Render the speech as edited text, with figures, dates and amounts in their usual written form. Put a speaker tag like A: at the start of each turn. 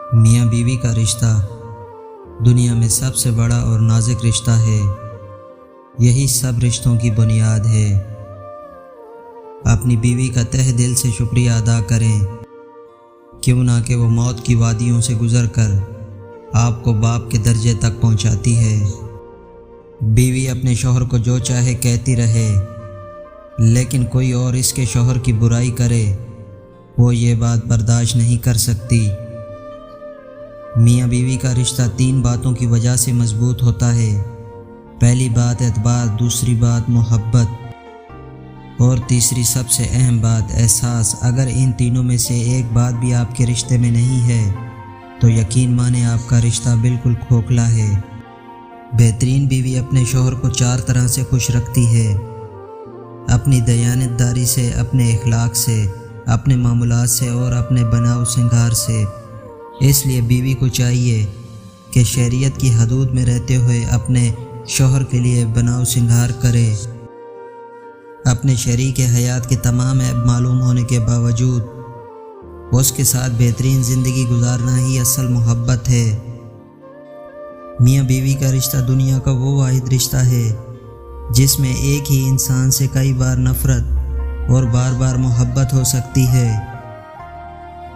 A: میاں بیوی کا رشتہ دنیا میں سب سے بڑا اور نازک رشتہ ہے۔ یہی سب رشتوں کی بنیاد ہے۔ اپنی بیوی کا تہ دل سے شکریہ ادا کریں، کیوں نہ کہ وہ موت کی وادیوں سے گزر کر آپ کو باپ کے درجے تک پہنچاتی ہے۔ بیوی اپنے شوہر کو جو چاہے کہتی رہے، لیکن کوئی اور اس کے شوہر کی برائی کرے، وہ یہ بات برداشت نہیں کر سکتی۔ میاں بیوی کا رشتہ 3 باتوں کی وجہ سے مضبوط ہوتا ہے۔ پہلی بات اعتبار، دوسری بات محبت، اور تیسری سب سے اہم بات احساس۔ اگر ان تینوں میں سے ایک بات بھی آپ کے رشتے میں نہیں ہے تو یقین مانیں آپ کا رشتہ بالکل کھوکھلا ہے۔ بہترین بیوی اپنے شوہر کو 4 طرح سے خوش رکھتی ہے: اپنی دیانتداری سے، اپنے اخلاق سے، اپنے معمولات سے اور اپنے بناؤ سنگھار سے۔ اس لیے بیوی کو چاہیے کہ شریعت کی حدود میں رہتے ہوئے اپنے شوہر کے لیے بناؤ سنگھار کرے۔ اپنے شریک حیات کے تمام عیب معلوم ہونے کے باوجود اس کے ساتھ بہترین زندگی گزارنا ہی اصل محبت ہے۔ میاں بیوی کا رشتہ دنیا کا وہ واحد رشتہ ہے جس میں ایک ہی انسان سے کئی بار نفرت اور بار بار محبت ہو سکتی ہے۔